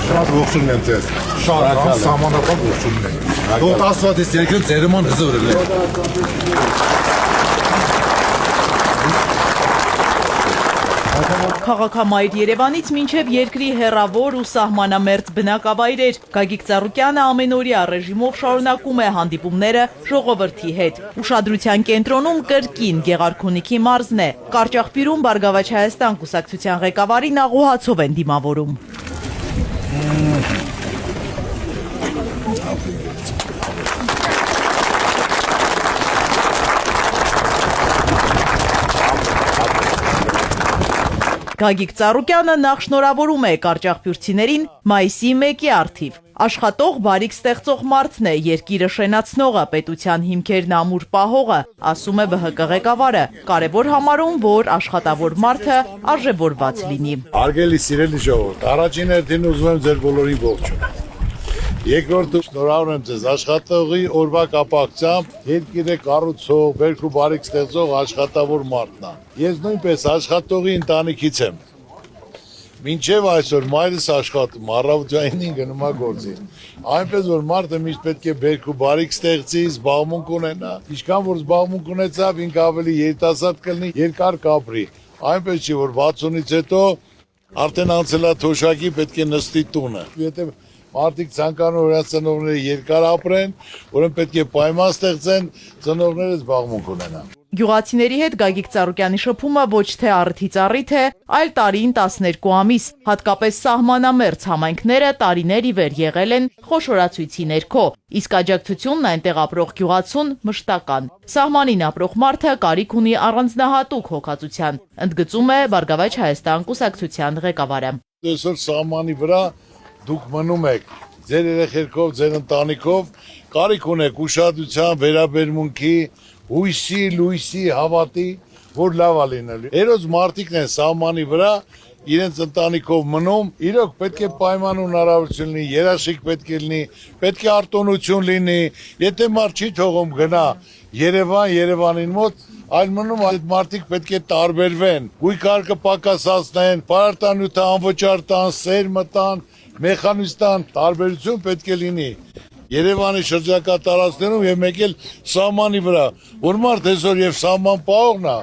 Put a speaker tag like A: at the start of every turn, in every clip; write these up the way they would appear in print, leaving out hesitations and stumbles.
A: Շատ ողջունում եմ ձեզ, շատ սահմանափակ ողջունում եմ, դոտ աստված ես երկրը ձերման հզորել է։
B: Քաղաքամայր Երևանից մինչև երկրի հեռավոր ու սահմանամերձ բնակավայրեր Գագիկ Ծառուկյանը ամենօրյա ռեժիմով շարունակում է հանդիպումները ժողովրդի հետ։ Ուշադրության կենտրոնում կրկին Գեղարքունիքի մարզն է։ Կարճախբյուրում Բարգավաճ Հայաստան կուսակցության ղեկավարին աղոհացով են դիմավորում։ Գագիկ Ծառուկյանը նախ շնորհավորում է կարճախբյուրցիներին մայիսի 1-ի առթիվ։ Աշխատող բարիք ստեղծող մարդն է, երկիրը շենացնողը, պետության հիմքերն ամուր պահողը, ասում է ԲՀԿ ղեկավարը, կարևոր համարում, որ աշխատավոր մարդը արժևորված լինի։
C: Հարգելի սիրելի ժողովուրդ, առաջին հերթին ուզում եմ ձեր բոլորին ողջունել։ Երկրորդը շնորհավորում եմ ձեզ աշխատողի օրվա կապակցությամբ երկիրը կառուցող, բերք ու բարիք ստեղծող աշխատավոր մարդն է։ Ես նույնպես աշխատողի ընտանիքից եմ։ Մինչև այսօր մայրս աշխատում, առավոտյանին գնում է գործի։ Այնպես որ մարդը միշտ պետք է բերք ու բարիք ստեղծի, զբաղմունք ունենա։ Ինչքան որ զբաղմունք ունեցավ, ինքը ավելի երիտասարդ կլինի, երկար կապրի։ Այնպես չի որ 60-ից հետո արդեն անցել է թոշակի, պետք է նստի տունը։ Եթե մարդիկ ցանկանում են ծնողները երկար ապրեն, որոնք պետք է պայման ստեղծեն, ծնողները զբաղմունք ունենան։
B: Գյուղացիների հետ Գագիկ Ծառուկյանի շփումը ոչ թե առիթից առիթ է, այլ տարին 12 ամիս, հատկապես սահմանամերձ համայնքները տարիներ ի վեր եղել են խոշորացույցի ներքո, իսկ աջակցությունն այնտեղ ապրող գյուղացուն մշտական։ Սահմանին ապրող մարդը կարիք ունի առանձնահատուկ հոգացության, ընդգծում է Բարգավաճ Հայաստան կուսակցության ղեկավարը։
C: Այսօր սահմանի վրա դուք մնում եք ձեր երեխերքով, ձեր ընտանիքով, կարիք ունեք ուշադրության, վերաբերմունքի, հույսի, լույսի, հավատի, որ լավ է լինելու։ Երոց մարդիկն են սահմանի վրա իրենց ընտանիքով մնում, իրոք պետք է պայման ու հնարավորություն լինի, երաշխիք պետք է լինի, պետք է արտոնություն լինի, եթե մարդ չի թողում գնա Երևան, Երևանին մոտ, այլ մնում այդ մարդիկ պետք է տարբերվեն, գույքարկը պակասացնեն, պարարտանյութը անվճար տան, սերմը տան, մեխանիզм տարբերություն պետք է լինի Երևանի շրջակա տարածքներում եւ մեկ էլ սահմանի վրա, որ մարդ այսօր եւ սահման պահողն է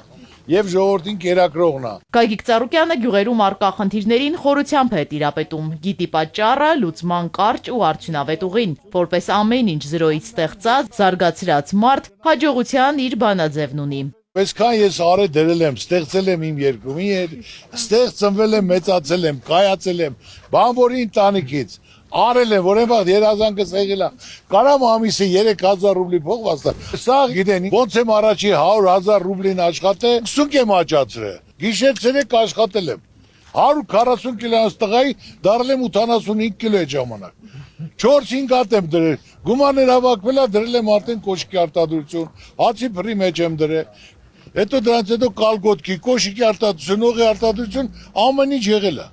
C: եւ ժողովրդին կերակրողն է։
B: Գագիկ Ծառուկյանը գյուղերում առկա խնդիրներին խորությամբ է տիրապետում, գիտի պատճառը, լուծման կարճ ու արդյունավետ ուղին, որպես ամեն ինչ զրոյից ստեղծած, զարգացրած մարդ հաջողության իր բանաձևն ունի։
C: Այսքան ես արել դրել եմ, ստեղծել եմ իմ երկրում, ստեղ ծնվել եմ, մեծացել եմ, կայացել եմ, բանվորի ընտանիքից, արել եմ, որ այնվաղ երազանքս եղել է, կարամ ամիսը 3000 ռուբլի փող վաստալ, սա գիտեն, ոնց եմ առաջի 100,000 ռուբլին աշխատել, 20 եմ աճացրել, գիշեր ցերեկ աշխատել եմ, 140 կիլոանոց տղայի դարել եմ 85 կիլո է ժամանակ, 4-5 հատ եմ դրել, գումարներ հավաքվել է, դրել եմ արդեն կոշկի արտադրություն, հացի փռի մեջ եմ դրել, հետո դրանց հետո կալգոտքի, կոշիկի արտադրություն, օղի արտադրություն, ամեն ինչ եղել է։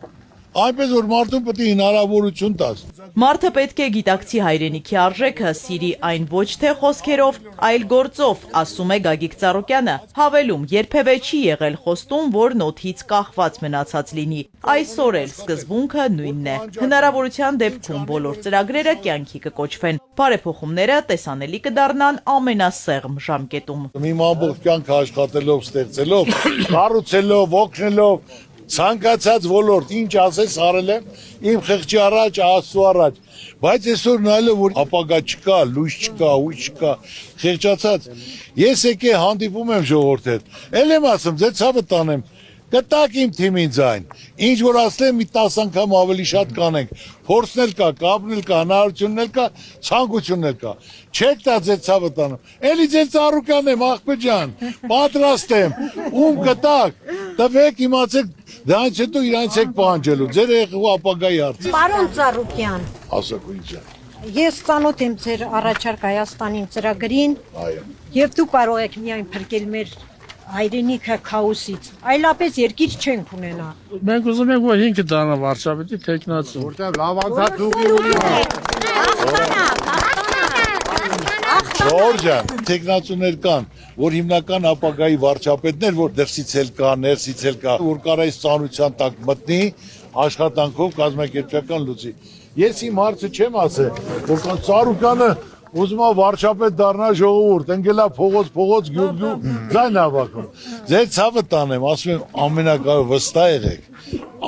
C: Այնպես որ մարդուն պետք է հնարավորություն տաս։
B: Մարդը պետք է գիտակցի հայրենիքի արժեքը, սիրի այն ոչ թե խոսքերով, այլ գործով, ասում է Գագիկ Ծառուկյանը, հավելում, երբևէ չի եղել խոստում, որ նոթից կախված մնացած լինի, այսօր էլ սկզբունքը նույնն է։ Հնարավորության դեպքում բոլոր ծրագրերը կյանքի կկոչվեն, բարեփոխումները տեսանելի կդառնան ամենասեղմ ժամկետում։
C: Իմ ամբողջ կյանքը աշխատելով, ստեղծելով, կառուցելով, օգնելով ցանկացած ոլորտ ինչ ասես արել եմ իմ խղճի առաջ Աստծո առաջ բայց այսօր նայելով որ ապագա չկա լույս չկա հույս չկա խղճացած ես եկե հանդիպում եմ ժողովրդի հետ ել եմ ասում ձեր ցավը տանեմ կտակ իմ թիմին ձայն ինչ որ ասեմ մի 10 անգամ ավելի շատ կանենք փորձն էլ կա կապն էլ կա հնարավորությունն էլ կա ցանկությունն էլ կա չեք տա ձեր ցավը տանում էլի ձեր Ծառուկյանն եմ աղբե ջան պատրաստ եմ ում կտակ տվեք իմացեք դրանից հետո իրանց եք պահանջելու ձեր եղու ապագայի հարցը
D: Պարոն Ծառուկյան
C: ասակույն ջան
D: ես ծանոթ եմ ձեր առաջարկ Հայաստանին ծրագրին
C: այո
D: եւ դու կարող եք միայն փրկել մեր հայրենիքը քաոսից այլապես երկիր չենք ունենա
E: մենք ուզում ենք որ ինքը դառնա վարչապետի տեխնացու
A: որտեղ լավ անցած ուղի ունի
C: Ժորժան, տեխնացուներ կան, որ հիմնական ապագայի վարչապետներ, որ դրսից էլ կա, ներսից էլ կա, որ կարա այս ծանրության տակ մտնի, աշխատանքով կազմակերպչական լուծի։ Ես իմ հարցը չեմ ասել, որ կան Ծառուկյանը ուզում է վարչապետ դառնա ժողովուրդ, ընկելա փողոց գյուղ ձայն հավաքում։ Ձեր ցավը տանեմ, ասում եմ ամենակարևորը վստահ եղեք,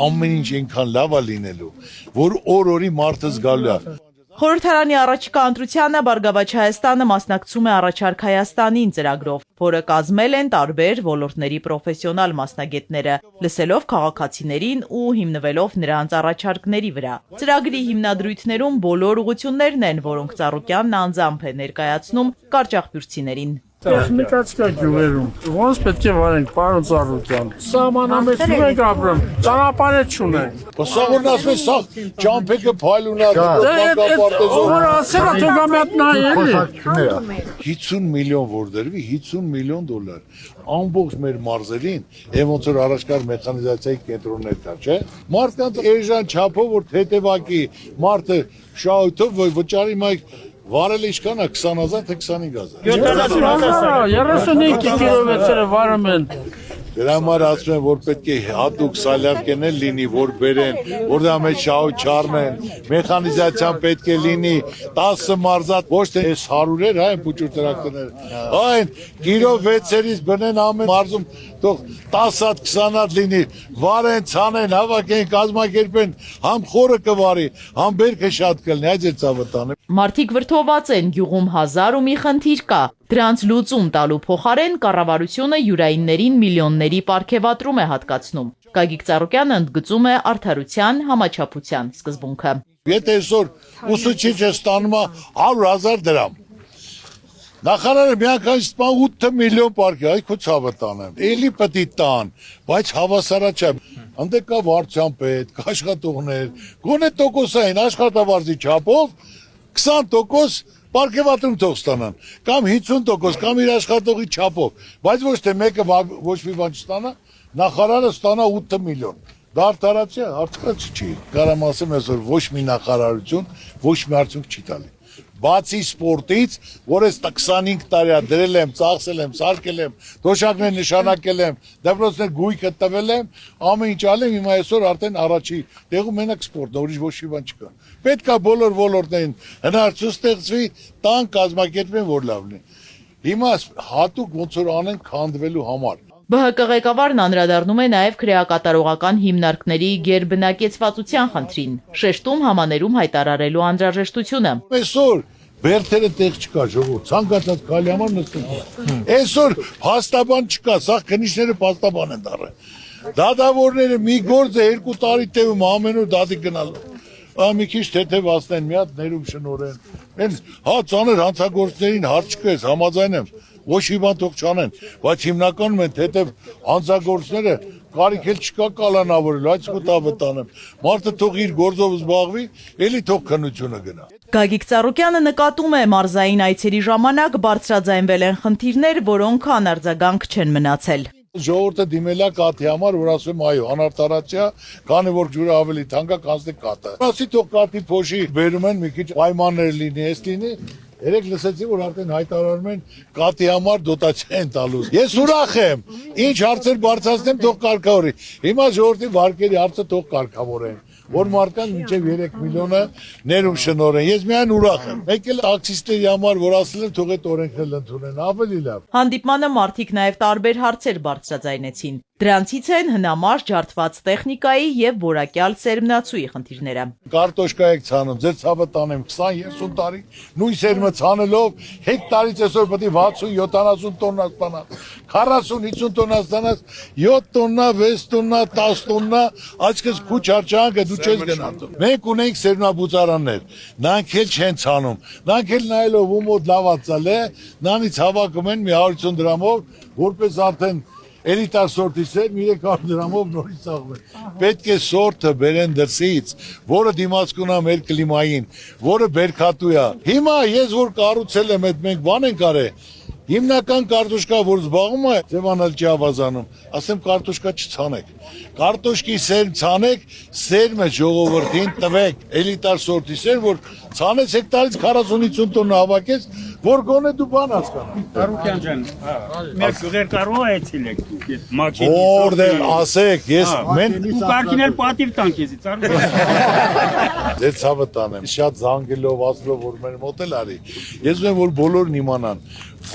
C: ամեն ինչ այնքան լավ է լինելու, որ օր-օրի մարդը զգալու է։
B: Խորհրդարանի առաջիկա ընտրությանը Բարգավաճ Հայաստանը մասնակցում է Առաջարկ Հայաստանին ծրագրով, որը կազմել են տարբեր ոլորտների պրոֆեսիոնալ մասնագետները, լսելով քաղաքացիներին ու հիմնվելով նրանց առաջարկների վրա։ Ծրագրի հիմնադրույթներում բոլոր ուղղություններն են, որոնք Ծառուկյանն անձամբ է ներկայացնում կարճախբյուրցիներին։
E: Տեխնիկա գյուղերում։ Ոնց պետք է վարենք, պարոն Ծառուկյան։ Սահմանամեջ մենք ապրում, ճանապարհ չունենք։
C: Բասավորն ասում է, սա ճամփեքը փայլունա,
E: Որ ասել է թողամետ նայ էլի։
C: 50 միլիոն որ դրվի, 50 միլիոն դոլար։ Ամբողջ մեր մարզերին, եւ ոնց որ առաջկար մեխանիզացիայի կենտրոններ կա, չէ՞։ Մարդկանց էժան չափով որ թեթևակի մարդը շահույթով վճարի մայք վարել ինչքան է 20000 թե 25000։
E: 35 կիլոմետրը վարում են։
C: Դրա համար ասում եմ, որ պետք է հատուկ սալյարկեներ լինի, որ բերեն, որ դա մեջ շահույթ չառնեն, մեխանիզացիան պետք է լինի 10 մարզատ, ոչ թե այս 100-եր, այն փուճուր տրակտորները։ Այն գիրով 6-երից բնեն ամեն մարզում թող 10-ատ 20-ատ լինի, վարեն, ցանեն, հավաքեն, կազմակերպեն, համ խորը կվարի, համ բերքը շատ կլինի, այդ է ցավը տանը։
B: Մարդիկ վրդոված են, գյուղում 1000 ու մի խնդիր կա։ Դրանց լուծում տալու փոխարեն կառավարությունը յուրայիններին միլիոնների պարգևատրում է հատկացնում։ Գագիկ Ծառուկյանը ընդգծում է արդարության, համաչափության սկզբունքը։
C: Եթե այսօր ուսուցիչը ստանում է 100,000 դրամ, նախարարը միանգամից սպան 8 միլիոն պարգև, այ քո ցավը տանեմ։ Էլի պետք է տան, բայց հավասարա չէ։ Անդե կա վարչության պետ, կա աշխատողներ, գոնե տոկոսային աշխատավարձի չափով 20% պարգևատրում թող ստանան, կամ 50%, կամ իր աշխատողի չափով, բայց ոչ թե մեկը ոչ մի բան չստանա, նախարարը ստանա 8 միլիոն։ Դա արդարացիա, արդարացի չի։ Կարամ ասեմ այսօր ոչ մի նախարարություն, ոչ մի արդյունք չի տալի։ Բացի սպորտից, որ ես 25 տարի դրել եմ, ծախսել եմ, սարքել եմ, դոշակներ նշանակել եմ, դպրոցներ գույքը տվել եմ, ամեն ինչ ալեմ, հիմա այսօր արդեն առաջի տեղում մենակ սպորտն, ուրիշ ոչ մի բան չկա։ Պետք է բոլոր ոլորտներին հնարություն ստեղծվի, տան կազմակերպեն, որ լավն է։ Հիմա հատուկ ոնց որ անեն քանդվելու համար։
B: ԲՀԿ ղեկավարն անդրադառնում է նաև քրեակատարողական հիմնարկների գերբնակեցվածության խնդրին, շեշտում համաներում հայտարարելու անհրաժեշտությունը։
C: Այսօր բերթերը տեղ չկա, ժողովուրդ, ցանկացած քալի համար նստում։ Այսօր փաստաբան չկա, սա քննիչները փաստաբան են դառել։ Դատավորները մի գործը 2 տարի տևում ամեն օր դատի գնալու։ Մի քիչ թեթև ասնեն, մի հատ ներում շնորեն։ Են հա ծանր հանցագործներին հարց չկես, համաձայն եմ։ Ոչ մի բան թող չանեն, բայց հիմնականում են թեթև հանցագործները կարիք էլ չկա կալանավորել, այս կտավը տանեմ։ Մարդը թող իր գործով զբաղվի, էլի թող քննությունը գնա։
B: Գագիկ Ծառուկյանը նկատում է մարզային այցերի ժամանակ բարձրաձայնվել են խնդիրներ, որոնք անարձագանք չեն մնացել։
C: Ժողովուրդը դիմել է կաթի համար, որ ասում եմ այո, անարտարացիա, քանի որ ջուրը ավելի թանկ է, կանցնի կաթը։ Ասի թող կաթի փոշի բերում են մի քիչ պայմաններ լինի, էս լինի։ Երեք լսեցի, որ արդեն հայտարարում են կաթի համար դոտացիա են տալուս։ Ես ուրախ եմ, ինչ հարցեր բարձրացնեմ, թող կարգավորի։ Հիմա ժողովրդի վարկերի հարցը թող կարգավորեն, որ մարդկան մինչև 3 միլիոնը ներում շնորհեն։ Ես միայն ուրախ եմ։ Մեկ էլ ակցիստերի համար, որ ասել են թող այդ օրենքն ընդունեն, ավելի լավ։
B: Հանդիպմանը մարդիկ նաև տարբեր հարցեր բարձրաձայնեցին։ Դրանցից են հնամաշ ջարդված տեխնիկայի եւ որակյալ սերմնացուի խնդիրները։
C: Կարտոշկա եք ցանում, ձեր ցավը տանեմ 20-30 տարի, նույն սերմը ցանելով հեկտարից այսօր պետք է 60-70 տոննա ստանալ, 40-50 տոննա ստանալ, 7 տոննա, 6 տոննա, 10 տոննա, այսքան քուչ արճանքը դու չես գնահատում։ Մենք ունենք սերմնաբուծարաններ, նրանք էլ չեն ցանում, նրանք էլ նայելով ու մոտ լավացալ է, նրանից հավաքում են մի 150 դրամով, որպես արդեն էլիտար սորտի սեր 300 դրամով նորից աղում է։ Պետք է սորտը բերեն դրսից, որը դիմացկուն է մեր կլիմային, որը բերքատու է։ Հիմա ես որ կառուցել եմ, այդ մենք բան ենք արել, հիմնական կարտոշկա, որ զբաղում է, ձևանալ չի ավազանում, ասեմ կարտոշկա չցանեք, կարտոշկի սերմ ցանեք, սերմը ժողովրդին տվեք, էլիտար սորտի սեր, որ ցանեց հեկտարից 40-50 տոննա հավաքեց, որ գոնե դու բան հասկանաս։
F: Արուկյան ջան, մենք գյուղեր կարող այցել եք մակինի։
C: Որտեղ ասեք, ես մեն
F: ու կարգինել պատիվ տան քեզից, Արուկյան։
C: ձեր ցավը տանեմ։ Շատ զանգելով, ասելով որ մեր մոտ էլ արի։ Ես ուզում եմ որ բոլորն իմանան,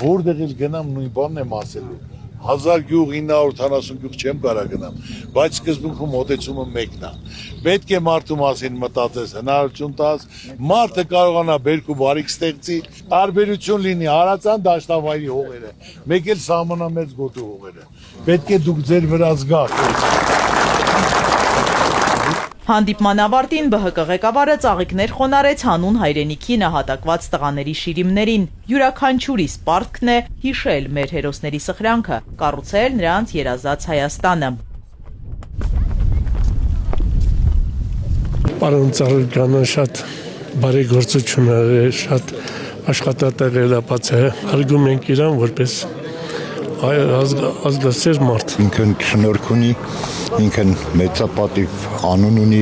C: որտեղ էլ գնամ նույն բանն եմ ասելու։ 1000 գյուղ 970 գյուղ չեմ կարող գնամ, բայց սկզբունքում մոտեցումը մեկն է։ Պետք է մարդու մասին մտածես, հնարավորություն տաս, մարդը կարողանա բերք ու բարիք ստեղծի, տարբերություն լինի հարացան դաշտավայրի հողերը, մեկ էլ սահմանամերձ գոտու հողերը։ Պետք է դուք ձեր վրա զգաք։
B: Հանդիպման ավարտին ԲՀԿ ղեկավարը ծաղիկներ խոնարհեց հանուն հայրենիքի նահատակված տղաների շիրիմներին։ Յուրաքանչյուրիս պարտքն է հիշել մեր հերոսների սխրանքը, կառուցել նրանց երազած Հայաստանը։
E: Պարոն Ծառուկյանը շատ բարեգործություն է, շատ աշխատատեղել է բացել։ Հարգում ենք իրան որպես ազգասեր մարդ։
G: Ինքն շնորհք ունի, ինքն մեծապատիվ անուն ունի,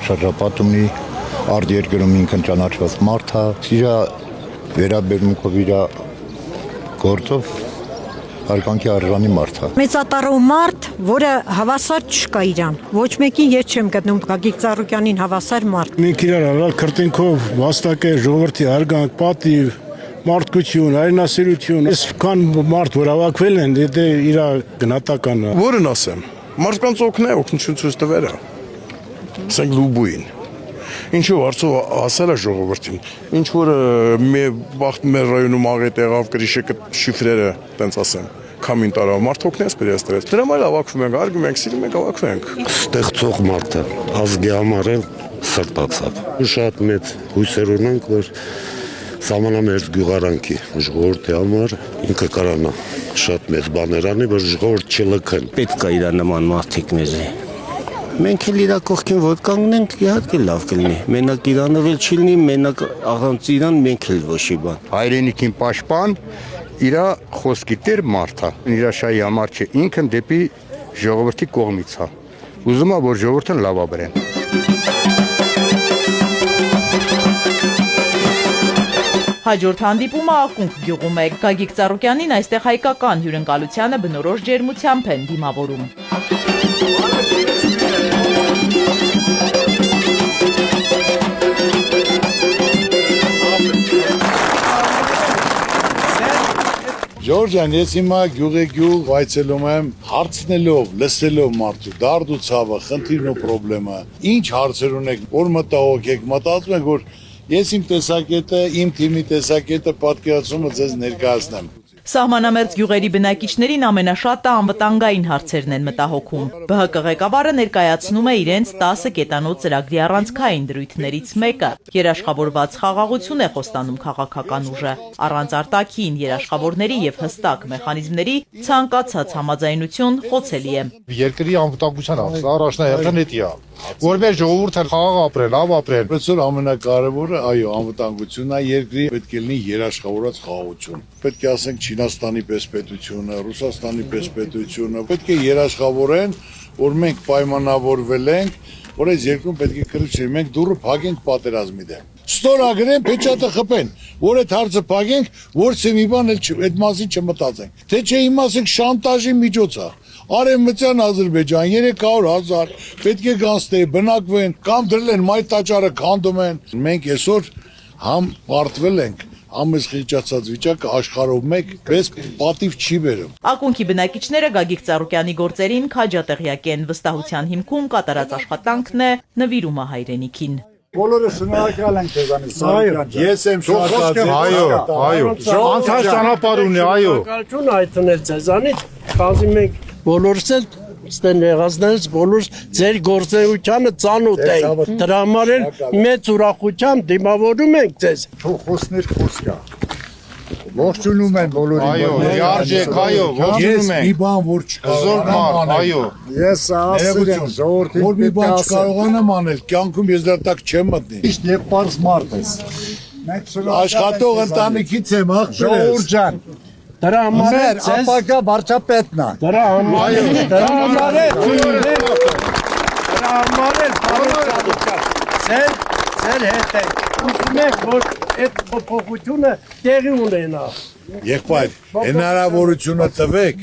G: շրջապատ ունի, արտերկրում ինքն ճանաչված մարդ է, իր վերաբերմունքով իր գործով հարգանքի արժանի մարդ է։
D: Մեծատարով մարդ, որը հավասար չկա իրան։ Ոչ մեկին ես չեմ գտնում Գագիկ Ծառուկյանին հավասար մարդ։
H: Մենք իրար առալ քրտինքով վաստակել ժողովրդի հարգանք, պատիվ, մարդկություն, հայրենասիրություն, այսքան մարդ որ հավաքվել են, դե իր գնահատականը։
I: Որն ասեմ, մարդկանց օգնություն ցույց տվերը։ Ասենք լուբույն։ Ինչու արծով ասել է ժողովրդին, ինչ որ մեր ռայոնում աղետ եղավ գրիշը շիֆրերը, տենց ասեմ, քամին տարավ, մարդ օգնես պրեստրես։ Դրա համար հավաքվում ենք, արգում ենք, սիրում ենք, հավաքվում ենք։
J: Ստեղծող մարդը ազգի համար էլ սրտացավ։ Շատ մեծ հույսեր ունենք, որ սահմանամերձ գյուղարանքի ժողովրդի համար ինքը կարողանա շատ մեծ բաներ անի, որ ժողովուրդ չլքեն։
K: Պետք է իր նման մարդիկ մեզի։ Մենք էլ իր կողքին ոտ կանգնենք, իհարկե լավ կլինի։ Մենակ իրանով էլ չի լինի, մենակ առանց իրան մենք էլ ոչի բան։
G: Հայրենիքին պաշտպան իր խոսքի տեր մարդ է։ Իր շահի համար չէ, ինքն դեպի ժողովրդի կողմից է։ Ուզում է որ ժողովուրդը լավ ապրեն։
B: Հաջորդ հանդիպումը Ակունք գյուղում է։ Գագիկ Ծառուկյանին այստեղ հայկական հյուրընկալությանը բնորոշ ջերմությամբ են դիմավորում։
C: Ժորժան, ես հիմա գյուղ այցելում եմ հարցնելով, լսելով մարդու դարդ ու ցավը, խնդիրն ու պրոբլեմը, ինչ հարցեր ունեք, որ մտահոգ եք, մտածում եք, որ ես իմ տեսակետը, իմ թիմի տեսակետը պատկերացումը ձեզ ներկայացնեմ։
B: Սահմանամերձ գյուղերի բնակիչներին ամենաշատը անվտանգային հարցերն են մտահոգում։ ԲՀԿ ղեկավարը ներկայացնում է իրենց 10 կետանոց ծրագրի առանցքային դրույթներից մեկը։ Երաշխավորված խաղաղություն է խոստանում քաղաքական ուժը։ Առանց արտաքին երաշխավորների եւ հստակ մեխանիզմների ցանկացած համաձայնություն խոցելի է։
A: Երկրի անվտանգության առաջնահերթն էդի է։ Որ մեր ժողովուրդը խաղաղ ապրեն, լավ ապրեն։
C: Այսօր ամենակարևորը, այո, անվտանգությունն է, երկրի պետք է լինի երաշխավորված խաղաղություն։ Պետք է ասենք Չինաստանի պես պետությունը, Ռուսաստանի պես պետությունը, պետք է երաշխավորեն, որ մենք պայմանավորվել ենք, որ այս երկրում պետք է կրկին մենք դուրը փակենք պատերազմի դեմ։ Ստորագրեն, փեչատը խփեն, որ այդ հարցը փակենք, որ մի բան էլ այդ մասին չմտածենք։ Թե չէ իմասենք շանտաժի միջոց է։ Արևմտյան Ադրբեջան 300,000 պետք է գանստե բնակվեն կամ դրել են մայր տաճարը քանդում են։ Մենք այսօր համ պարտվել ենք, համ այս խիճացած վիճակը աշխարհով մեկ պես պատիվ չի բերում։
B: Ակունքի բնակիչները Գագիկ Ծառուկյանի գործերին քաջատեղյակ են, վստահության հիմքում կատարած աշխատանքն է նվիրումը հայրենիքին։
A: Բոլորը շնորհակալ ենք քեզանից։
C: Ես եմ շնորհակալ։
A: Այո։ Անցած ճանապարհ ունի, այո։
E: Շնորհակալություն հայտնել ձեզանից, քանզի մենք բոլորս էլ ստեն եղածներից բոլորս ձեր գործունեությանը ծանոթ ենք։ Դրա համար էլ մեծ ուրախությամբ դիմավորում ենք ձեզ։
A: Խոսքներ խոսքա։ Ողջունում են բոլորին։
C: Այո, իարժեք, այո, ողջունում ենք։
A: Մի բան որ չկարողանամ,
C: այո։
A: Ես ասել եմ ժողովրդին,
C: որ մի բան չկարողանամ անել, կյանքում ես դրա տակ չեմ մտնի։
A: Ճիշտ եւ պարզ մարդ ես։ Մենք
C: Աշխատող ընտանիքից եմ, ախպերս։
A: Ժողովուրդ ջան,
E: Դրա համար է
A: ապագա վարչապետն է։
E: Դրա համար է ձեր հետ է։ Ուզում եք որ այդ փոփոխությունը տեղի ունենա։
C: Եղբայր, հնարավորությունը տվեք,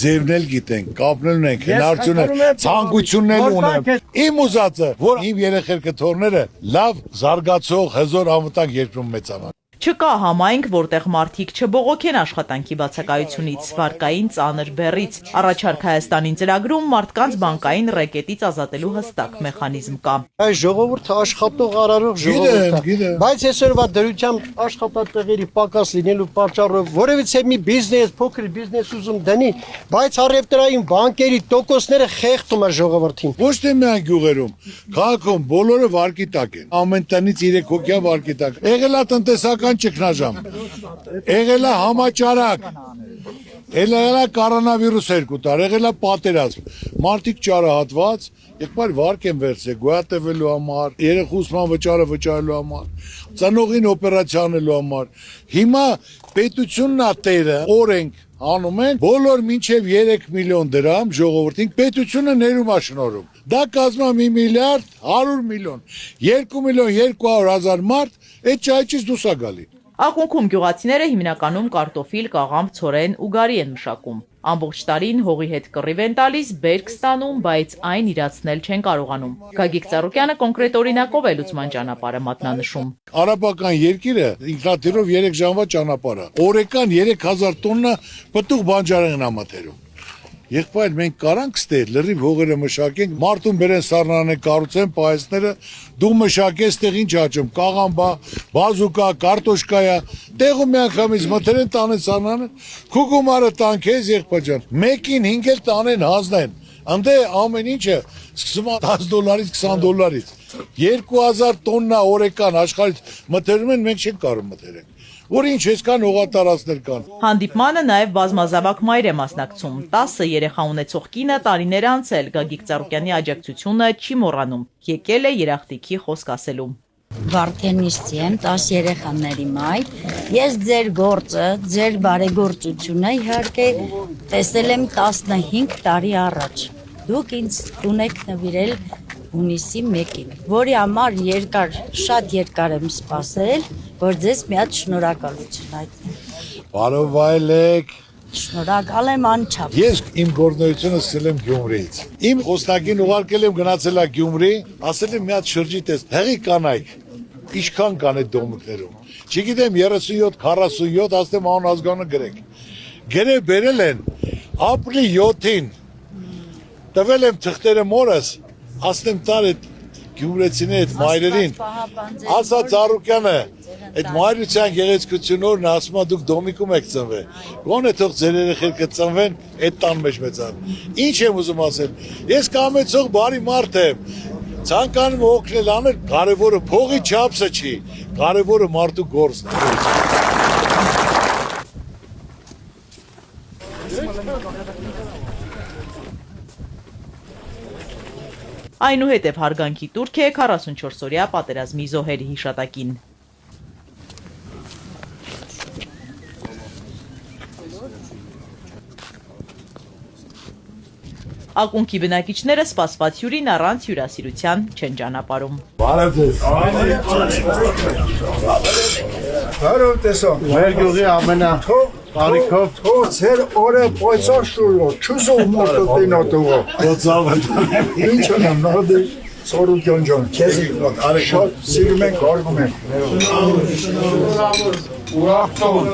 C: ձերն էլ գիտենք, կապնել ենք, հնարավորությունը, ցանկություններ ունեմ։ Իմ ուզածը, որ իմ երեխերքը թորները լավ զարգացող հզոր անվտանգ երկրում մեծանան։
B: Չկա համայնք, որտեղ մարդիկ չբողոքեն աշխատանքի բացակայությունից, վարկային ծանր բեռից։ Առաջարկ Հայաստանին ծրագրում մարդկանց բանկային ռեկետից ազատելու հստակ մեխանիզմ կա։
E: Այս ժողովուրդը աշխատող արարող ժողովուրդ է։ Բայց այսօրվա դրությամբ աշխատատեղերի պակաս լինելու պատճառով որևիցե մի բիզնես, փոքր բիզնես ուզում դնի, բայց առևտրային բանկերի տոկոսները խեղդում է ժողովրդին։
C: Ոչ թե միայն գյուղերում, քաղաքում բոլորը վարկի տակ են։ Ամեն տնից 3 հոգյա վարկի տակ։ Եղել է տնտեսական ճգնաժամ, եղել է համաճարակ, եղել է կորոնավիրուս 2 տարի, եղել է պատերազմ, մարդիկ ճարահատված, եղբայր վարկ են վերցրել գոյատևելու համար, երեխուսման վճարը վճարելու համար, ծնողին օպերացիա անելու համար։ Հիմա պետությունն է տերը, օրենք անում են, բոլոր մինչև 3 միլիոն դրամ ժողովրդին պետությունը ներում է շնորհում։ Դա կազմում է 1 միլիարդ 100 միլիոն, 2 միլիոն 200 հազար մարդ այդ ճայճից դուրս է գալի։
B: Ակունքում գյուղացիները հիմնականում կարտոֆիլ, կաղամբ, ցորեն ու գարի են մշակում։ Ամբողջ տարին հողի հետ կռիվ են տալիս, բերք ստանում, բայց այն իրացնել չեն կարողանում։ Գագիկ Ծառուկյանը կոնկրետ օրինակով է լուծման ճանապարհը մատնանշում։
C: Արաբական երկիրը ինքնաթիռով 3 ժամվա ճանապարհ է։ Օրական 3000 տոննա պտուղ բանջարեղեն է մթերում։ Եղբայր, մենք կարանք ստեղ լրիվ հողերը մշակենք, մարդուն բերեն սառնարանեն կառուցեն պահեսները, դու մշակես տեղ ինչ աճում, կաղամբա, բազուկա, կարտոշկայա, տեղում միանգամից մթերեն տանեն սառնանը, քու գումարը տան քեզ եղբայր ջան, մեկին 5 էլ տանեն հանձնեն, անդե ամեն ինչը սկսում է $10-ից 20-ից, 2000 տոննա օրական աշխարհից մթերում են, մենք չենք կարող մթերենք։ Որ ինչ այսքան հողատարածքներ կան։
B: Հանդիպմանը նաև բազմազավակ մայր է մասնակցում։ 10 երեխա ունեցող կինը տարիներ անց էլ Գագիկ Ծառուկյանի աջակցությունը չի մոռանում։ Եկել է երախտիքի խոսք ասելու։
L: Վարդենիստի եմ, 10 երեխաների մայր։ Ես ձեր գործը, ձեր բարեգործությունը իհարկե տեսել եմ 15 տարի առաջ։ Դուք ինձ տուն եք նվիրել հունիսի 1-ին, որի համար շատ երկար եմ սպասել, որ ձեզ մի հատ շնորհակալություն հայտնեմ։
C: Բարովայելեք։
L: Շնորհակալ եմ անչափ։
C: Ես իմ գործունեությունը սկսել եմ Գյումրիից։ Իմ խոսնակին ուղարկել եմ գնացել է Գյումրի, ասել եմ մի հատ շրջի տես, հեղի կանայք, ինչքան կան այդ դոմիկներում։ Չգիտեմ 37-47, ասեմ անուն ազգանը գրեք։ Գրե բերել են ապրիլի 7-ին։ Տվել եմ թղթերը մորս, ասեմ տար այդ գյումրեցիների այդ մայրերին, ասա Ծառուկյանը, այդ մայրության գեղեցկությունորն ասում է դուք դոմիկում եք ծնվել, գոնե թող ձեր երեխեքը ծնվեն այդ տան մեջ մեծան։ Ինչ եմ ուզում ասել, ես կամեցող բարի մարդ եմ, ցանկանում օգնել անել, կարևորը փողի չափսը չի, կարևորը մարդու գործն է։
B: Այնուհետև հարգանքի տուրք է 44-օրյա պատերազմի զոհերի հիշատակին։ Ակունքի բնակիչները սպասված հյուրին առանց հյուրասիրության չեն ճանապարհում։
C: Բարև ձեզ։
M: Բարև տեսա։ Մեր գյուղի ամենա տարիքով ցեր օրը պոյցա շուլո, չուզող մորտո տինոտուղո։
C: Ոծավը։
M: Ինչ ունեմ, նարդի Ծառուկյան ջան, քեզ շատ սիրում ենք,արգում ենք։ Ուրախտով։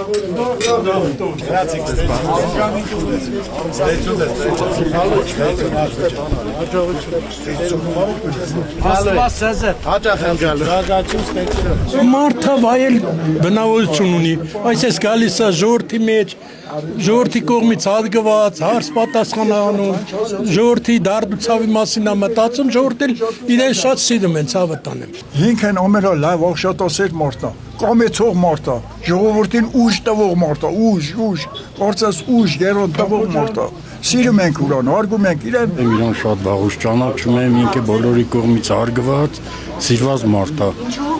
E: Մարդը վայել բնավորություն ունի, այսպես գալիս է ժողովրդի մեջ, ժողովրդի կողմից հարգված, հարց պատասխանանում, ժողովրդի դարդուցավի մասին է մտածում, ժողովուրդն իրեն շատ սիրում են, ցավը տանեմ։
M: Ինքն ամենա լավ ողջատոսեր մարդա, կամեցող մարդա, ժողովրդին ուժ տվող մարդա, ուժ, կարծես ուժ, գերոն տվող մարդա։ Սիրում ենք ուրան, հարգում ենք իրեն։
H: Իրան շատ վաղուց ճանաչում եմ, ինքը բոլորի կողմից հարգված, սիրված մարդ է։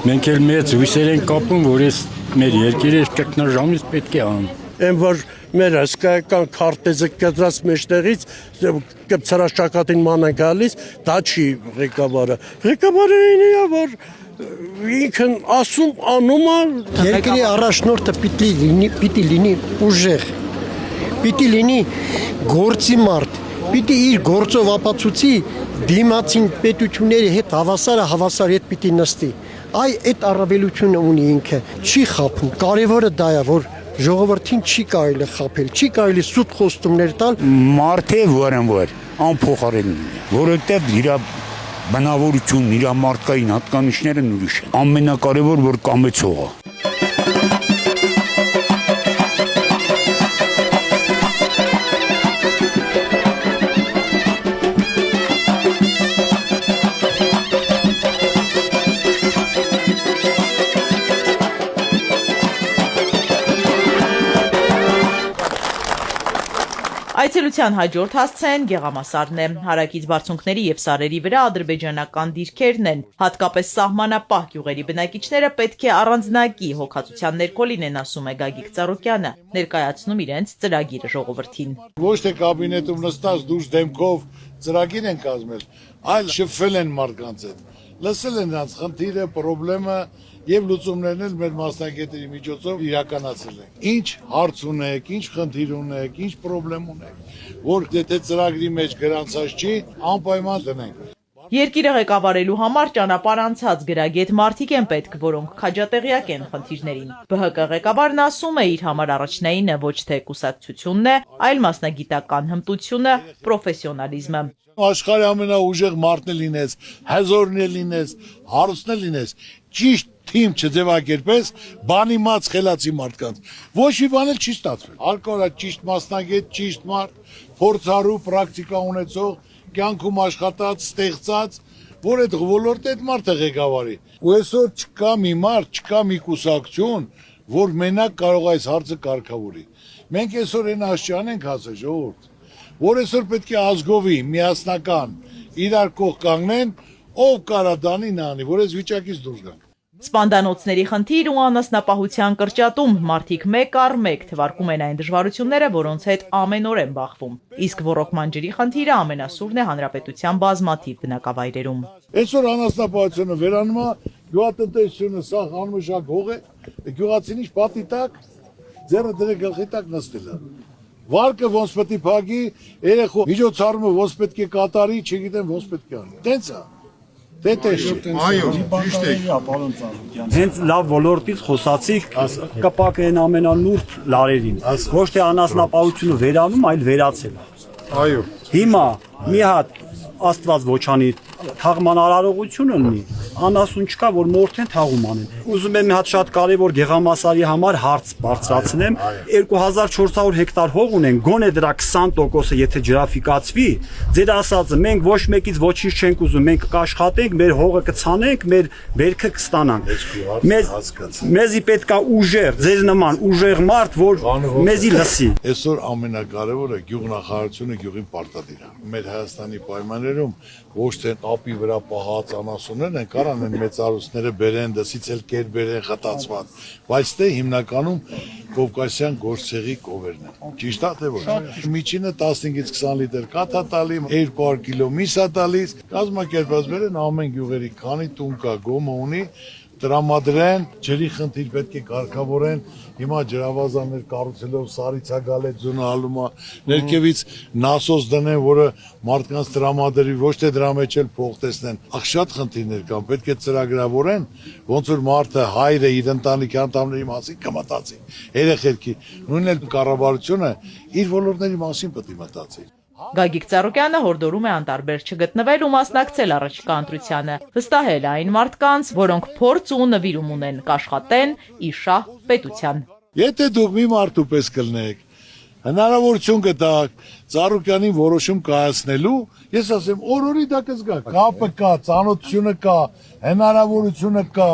H: Մենք էլ մեծ հույսեր ենք կապում, որ այս մեր երկիրը ճգնաժամից պետք է ան։
E: Եմ որ մեր հսկայական քարտեզը կտրած մեջտեղից կպցրաշակատին ման են գալիս, դա չի ղեկավարը։ Ղեկավարը ինի է, որ ինքն ասում անում է
N: Երկրի առաջնորդը պիտի լինի ուժեղ, պիտի լինի գործի մարդ, պիտի իր գործով ապացուցի դիմացին պետությունների հետ հավասար հետ պիտի նստի։ Այդ առավելությունը ունի ինքը, չի խափում, կարևորը դա է, որ ժողովրդին չի կարելի խափել, չի կարելի սուտ խոստումներ տալ։
O: Մարդ է, որ անփոխարին, որովհետև իր բնավորությունն, իր մարդկային հատկանիշներն ուրիշ են։ Ամենակարևոր, որ կամեցողը։
B: Այցելության հաջորդ հասցեն Գեղամասարն է։ Հարակից բարձունքների և սարերի վրա ադրբեջանական դիրքերն են։ Հատկապես սահմանապահ գյուղերի բնակիչները պետք է առանձնակի հոգացության ներքո լինեն, ասում է Գագիկ Ծառուկյանը, ներկայացնում իրենց ծրագիրը ժողովրդին։
C: Ոչ թե կաբինետում նստած դուրս դեմքով ծրագիր են կազմել, այլ շփվել են մարդկանց հետ, լսել են նրանց խնդիրը, խնդրեմը եւ լուծումներն էլ մեր մասնագետների միջոցով իրականացրել են։ Ինչ հարց ունեք, ինչ խնդիր ունեք, ինչ խնդրեմ ունեք, որ եթե ծրագրի մեջ գրանցած չի, անպայման դնենք։
B: Երկիրը ղեկավարելու համար ճանապարհ անցած գրագետ մարդիկ են պետք, որոնք քաջատեղյակ են խնդիրներին։ ԲՀԿ ղեկավարն ասում է, իր համար առաջնայինը ոչ թե կուսակցությունն է, այլ մասնագիտական հմտությունը, պրոֆեսիոնալիզմը։
C: Աշխարհի ամենաուժեղ մարդն է լինես, հզորն է լինես, հարուստն է լինես, ճիշտ թիմ չձևակերպես, բանիմաց խելացի մարդկանց։ Ոչ մի բան էլ չի ստացվել։ Արկորա ճիշտ մասնագետ, ճիշտ մարդ, փորձառու, պրակտիկա ունեցող, կյանքում աշխատած, ստեղծած, որ այդ ոլորտը այդ մարդը ղեկավարի։ Ու այսօր չկա մի մարդ, չկա մի կուսակցություն, որ մենակ կարող այս հարցը կարգավորի։ Մենք այսօր այն աշճան ենք հասել, ժողովուրդ, որ այսօր պետք է ազգովի, միասնական, իրար կողք կանգնեն, ով կարա դանի նա անի, որ այս վիճակից դուրս գանք։
B: Սպանդանոցների խնդիր ու անասնապահության կրճատում մարդիկ մեկ առ մեկ թվարկում են այն դժվարությունները, որոնց հետ ամեն օր են բախվում։ Իսկ ոռոգման ջրի խնդիրը ամենասուրն է հանրապետության բազմաթիվ բնակավայրերում։
C: Այսօր անասնապահությունը վերանում է, գյուղատնտեսությունը սա անմշակ հող է, գյուղացին ինչ պատի տակ, ձեռը դրե գլխի տակ նստել է։ Վարկը ոնց պետք է փակի, երեխու միջոցառումը ոնց պետք է կատարի, չգիտեմ ոնց պետք է անի։ Տենց է։
A: Այո, ճիշտ է։
F: Հենց լավ ոլորտից խոսացիք, կպակ են ամենանուրբ լարերին։ Ոչ թե անասնապահությունը վերանում, այլ վերացել։
A: Այո։
F: Հիմա մի հատ Աստված ոչանի թաղման արարողություն ունի, անասուն չկա, որ մորթեն թաղում անեն։ Ուզում եմ մի հատ շատ կարևոր Գեղամասարի համար հարց բարձրացնեմ, 2400 հեկտար հող ունեն, գոնե դրա 20%-ը եթե ջրաֆիկացվի, ձեր ասածը մենք ոչ մեկից ոչինչ չենք ուզում, մենք կաշխատենք, մեր հողը կցանենք, մեր բերքը կստանանք։ Մեզի պետքա ուժեղ, ձեր նման ուժեղ մարդ, որ մեզի լսի։
C: Այսօր ամենակարևորը գյուղնախարարությունը գյուղին պարտադիր է։ Մեր Հայաստանի պայմաններում ոչ թե ապի վրա պահած անասուններն են, կարան են մեծ արուսները բերեն, դասից էլ կեր բերեն խտացված, բայց դե հիմնականում կովկասյան գործցեղի կովերն են։ Ճիշտ է թե ոչ։ Միջինը 15-ից 20 լիտր կաթ է տալի, 200 կիլո միս է տալիս, կազմակերպած բերեն ամեն գյուղերի քանի տուն կա, գոմը ունի, տրամադրեն, ջրի խնդիր պետք է կարգավորեն, հիմա ջրավազաններ կառուցելով սարից է գալը ձունալում է, ներքևից նասոս դնեն, որը մարդկանց տրամադրի, ոչ թե դրա մեջ էլ փող տեսնեն։ Ախ շատ խնդիրներ կան, պետք է ծրագրավորեն, ոնց որ մարդը հայրը իր ընտանիքի անդամների մասին կմտածի, երեխեքի, նույնն էլ կառավարությունը իր ոլորտների մասին պետք է մտածի։
B: Գագիկ Ծառուկյանը հորդորում է անտարբեր չգտնվել ու մասնակցել առաջիկա ընտրությանը, վստահել այն մարդկանց, որոնք փորձ ու նվիրում ունեն, կաշխատեն ի շահ պետության։
C: Եթե դուք մի մարդու պես կլնեք, հնարավորություն կտաք Ծառուկյանին որոշում կայացնելու, ես ասեմ, օրորի դա կզգաք։ Կապը կա, ծանոթությունը կա, հնարավորությունը կա,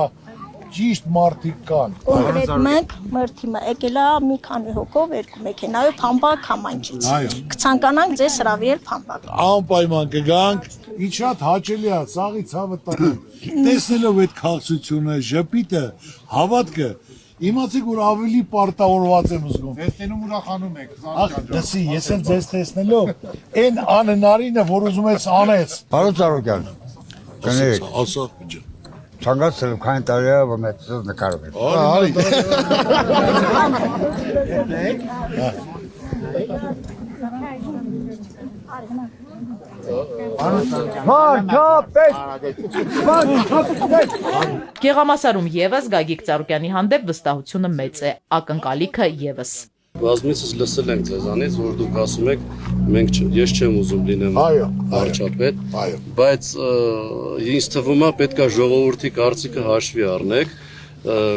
C: ճիշտ մարդիկ կան։
P: Կոնկրետ մենք մեր թիմը եկել է մի քանի հոգով երկու մեքենայով Փամբակ համայնքից։ Կցանկանանք ձեզ հրավիրել Փամբակ։
C: Անպայման կգանք, ինչ շատ հաճելի է, սաղի ցավը տալու։ Տեսնելով այդ քաղցությունը, ժպիտը, հավատքը, իմացեք որ ավելի պարտավորված եմ զգում։
A: Տեսնում ուրախանում եք։
C: Ախ, դասի, ես էլ ձեզ տեսնելով, այն անհնարինը, որ ուզում ես անես։
G: Պարոն Ծառուկյան, կներեք։
C: Ասա,
Q: Ցանկացել եմ քանի տարի է որ մեծից նկարում եմ։
B: Գեղամասարում եւս Գագիկ Ծառուկյանի հանդեպ վստահությունը մեծ է, ակնկալիքը եւս։
R: Բազմիցս լսել ենք ձեզանից, որ դուք ասում եք, ես չեմ ուզում լինեմ վարչապետ, բայց ինձ թվում է պետքա ժողովրդի կարծիքը հաշվի առնեք,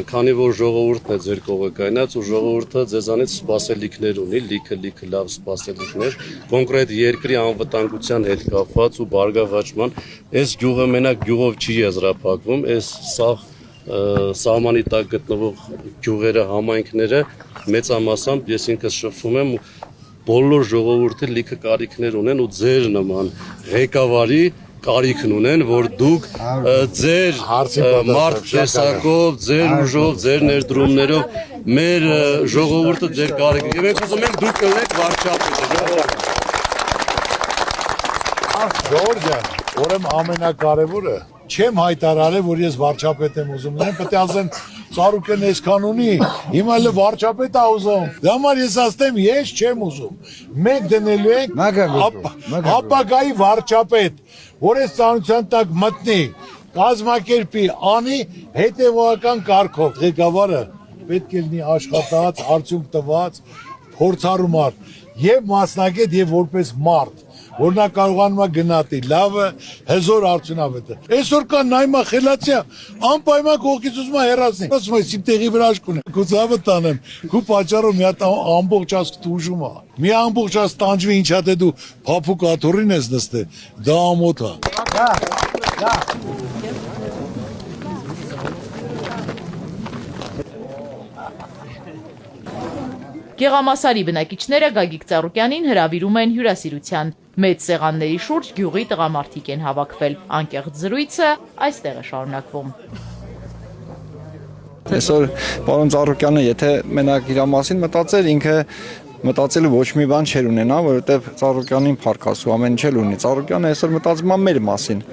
R: քանի որ ժողովուրդն է ձեր կողը կայնած ու ժողովուրդը ձեզանից սպասելիքներ ունի, լիքը լավ սպասելիքներ, կոնկրետ երկրի անվտանգության հետ կապված ու բարգավաճման, այս գյուղը մենակ գյուղով չի եզրափակվում, այս սահմանի տակ գտնվող գյուղերը, համայնքները մեծամասամբ ես ինքս շփվում եմ բոլոր ժողովուրդը լիքը կարիքներ ունեն ու ձեր նման ղեկավարի կարիքն ունեն, որ դուք ձեր մարդ տեսակով, ձեր ուժով, ձեր ներդրումներով մեր ժողովուրդը ձեր կարիքն եւ մենք ուզում ենք դուք ելնեք վարչապետը։
C: Ժողովուրդ ջան, ուրեմն ամենակարևորը չեմ հայտարարել, որ ես վարչապետ եմ ուզում լինեմ, պետք է ասեմ Ծառուկյանը այսքան ունի, հիմա էլ վարչապետ է ուզում։ Դա համար ես ասեմ, ես չեմ ուզում։ Մենք դնելու ենք ապագայի վարչապետ, որ այս ծանոթության տակ մտնի, կազմակերպի, անի հետևողական կարգով։ Ղեկավարը պետք է լինի աշխատած, արդյունք տված, փորձառու մարդ, եւ մասնագետ, եւ որպես մարդ, որ նա կարողանում է գնահատի լավը, հզոր արդյունավետը։ Այսօր կա նայմա խելացիա, անպայման կողքից ուզում է հեռացնի։ Ասում է, իմ տեղի վրա աշկ ունեմ, քո ցավը տանեմ, քո պատճառով մի հատ ամբողջ ազգ տուժում է։ Մի ամբողջ ազգ տանջվի, ինչա դե դու փափուկ աթոռին ես նստել, դա ամոթ է։
B: Գեղամասարի բնակիչները Գագիկ Ծառուկյանին հրավիրում են հյուրասիրության։ Մեծ սեղանների շուրջ գյուղի տղամարդիկ են հավաքվել։ Անկեղծ զրույցը այստեղ է շարունակվում։
S: Այսօր պարոն Ծառուկյանը եթե մենակ իր մասին մտածեր, ինքը մտածելու ոչ մի բան չէր ունենա, որովհետև Ծառուկյանին փառք ասու ամեն ինչ էլ ունի։ Ծառուկյանը այսօր մտածում է մեր մասին։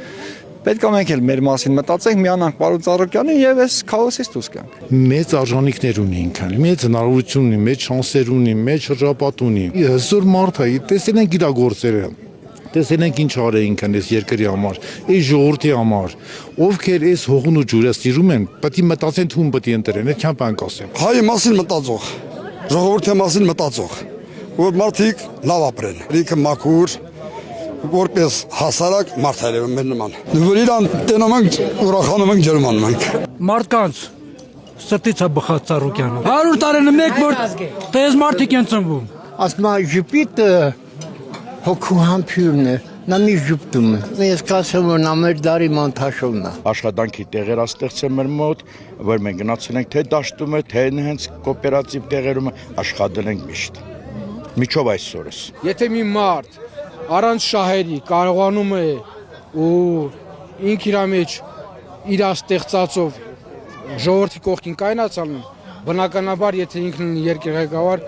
S: Պետք է մենք էլ մեր մասին մտածենք, միանանք պարոն Ծառուկյանին եւ այս քաոսից դուրս գանք։
C: Մեծ արժանինքներ ունի ինքան, մեծ հնարավորություն ունի, մեծ շանսեր ունի, մեծ շրջապատ ունի։ Հզոր մարդ է, տեսել ենք իր գործերը, տեսել ենք ինչ արել ինքան այս երկրի համար, այս ժողովրդի համար, ովքեր այս հողուն ու ջուրը սիրում են, պետք է մտածեն թուն պետք է ընտրեն, այդքան բան կասեմ։
I: Հայի մասին մտածող, ժողովրդի մասին մտածող, որ մարդիկ լավ ապրեն, լիքը մաքուր որպես հասարակ մարդեր են մեր նման։ Որ իրան տենում ենք, ուրախանում ենք, ջերմանում ենք։
T: Մարդկանց սրտից է բխած Ծառուկյանը։ 100 տարին մեկ որ տես մարդիկ են ծնվում։
N: Ասում է ժպիտը հոգու համբույրն է, նա մի ժպտում է։ Ես կասեմ, որ նա մեր դարի մանթաշովն է։
U: Աշխատանքի տեղեր ստեղծել մեր մոտ, որ մենք գնացել ենք թե դաշտում է, թե հենց կոոպերատիվ տեղերում աշխատել ենք միշտ։ Միջով այսօրս։
T: Եթե մի մարդ առանց շահերի կարողանում է ու ինք իր մեջ իր ստեղծածով ժողովրդի կողքին կայնացալու, բնականաբար եթե ինքն երկրի ղեկավար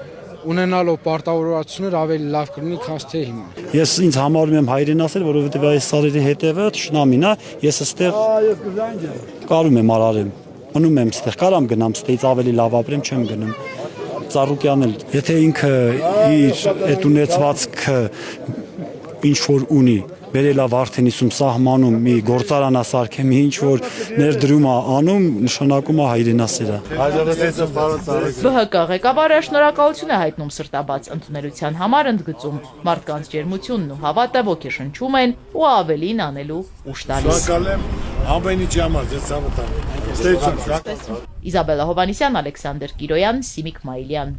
T: ունենալով պարտավորություններ ավելի լավ կլինի, քան թե հիմա։
F: Ես ինձ համարում եմ հայրեն ասել, որովհետև այս սարերի հետևը թշնամին է, ես այստեղ կարում եմ արարեմ, մնում եմ այստեղ, կարամ գնամ այստեղից ավելի լավ ապրեմ, չեմ գնում։ Ծառուկյանն էլ, եթե ինքը իր այդ ունեցվածքը ինչ որ ունի, բերելա Վարդենիսում սահմանում մի գործարանա սարքե, մի ինչ որ ներդրում է անում, նշանակում է հայրենասեր է։
B: ԲՀԿ ղեկավարը շնորհակալություն է հայտնում սրտաբաց ընդունելության համար, ընդգծում մարդկանց ջերմությունն ու հավատը ոգեշնչում են ու ավելին անելու ուժ տալիս։
C: Շնորհակալ եմ ամեն ինչի համար, ձեզ ցավը տամ։
B: Իզաբելլա Հովհաննիսյան, Ալեքսանդր Կիրոյան, Սիմիկ Մայիլյան։